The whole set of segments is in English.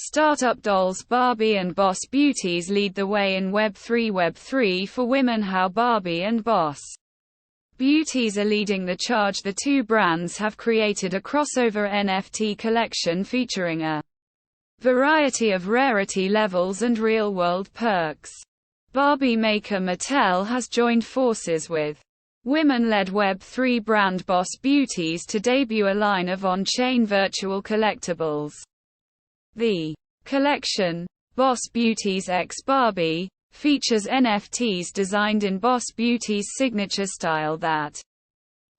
Startup dolls Barbie and Boss Beauties lead the way in Web3 for women. How Barbie and Boss Beauties are leading the charge. The two brands have created a crossover NFT collection featuring a variety of rarity levels and real-world perks. Barbie maker Mattel has joined forces with women-led Web3 brand Boss Beauties to debut a line of on-chain virtual collectibles. The collection, Boss Beauties x Barbie, features NFTs designed in Boss Beauty's signature style that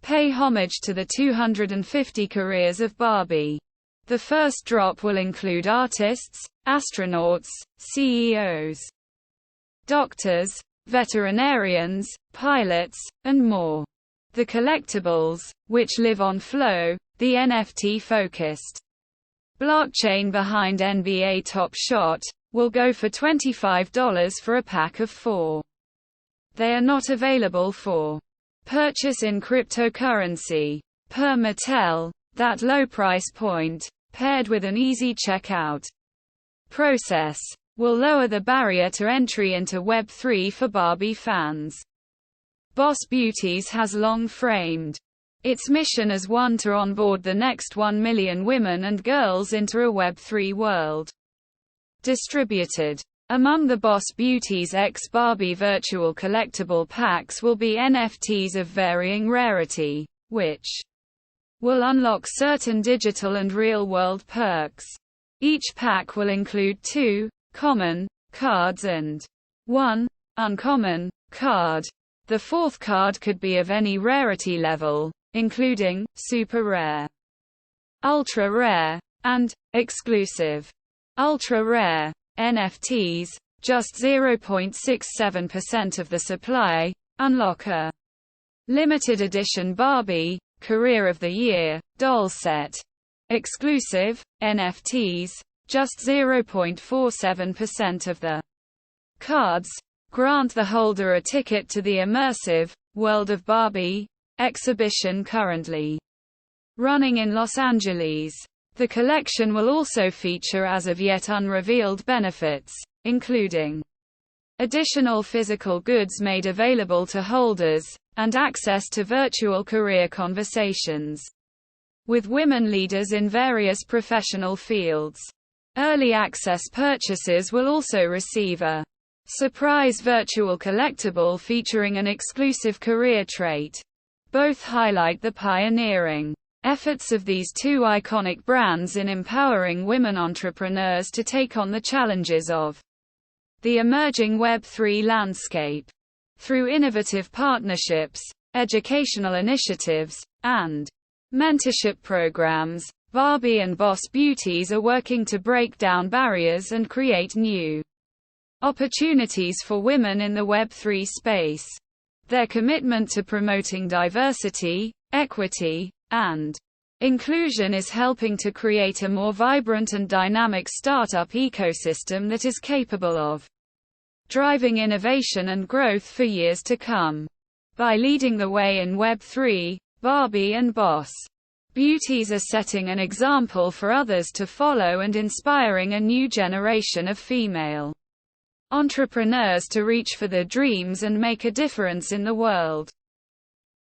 pay homage to the 250 careers of Barbie. The first drop will include artists, astronauts, CEOs, doctors, veterinarians, pilots, and more. The collectibles, which live on Flow, the NFT-focused blockchain behind NBA Top Shot, will go for $25 for a pack of 4. They are not available for purchase in cryptocurrency. Per Mattel, that low price point, paired with an easy checkout process, will lower the barrier to entry into Web3 for Barbie fans. Boss Beauties has long framed its mission as one to onboard the next 1 million women and girls into a Web3 world. Distributed among the Boss Beauties x Barbie virtual collectible packs will be NFTs of varying rarity, which will unlock certain digital and real-world perks. Each pack will include 2 common cards and 1 uncommon card. The fourth card could be of any rarity level, including super rare, ultra rare, and exclusive. Ultra rare NFTs, just 0.67% of the supply, unlock a limited edition Barbie Career of the Year doll set. Exclusive NFTs, just 0.47% of the cards, grant the holder a ticket to the immersive World of Barbie exhibition currently running in Los Angeles. The collection will also feature as of yet unrevealed benefits, including additional physical goods made available to holders, and access to virtual career conversations with women leaders in various professional fields. Early access purchases will also receive a surprise virtual collectible featuring an exclusive career trait. Both highlight the pioneering efforts of these two iconic brands in empowering women entrepreneurs to take on the challenges of the emerging Web3 landscape. Through innovative partnerships, educational initiatives, and mentorship programs, Barbie and Boss Beauties are working to break down barriers and create new opportunities for women in the Web3 space. Their commitment to promoting diversity, equity, and inclusion is helping to create a more vibrant and dynamic startup ecosystem that is capable of driving innovation and growth for years to come. By leading the way in Web3, Barbie and Boss Beauties are setting an example for others to follow and inspiring a new generation of female entrepreneurs to reach for their dreams and make a difference in the world.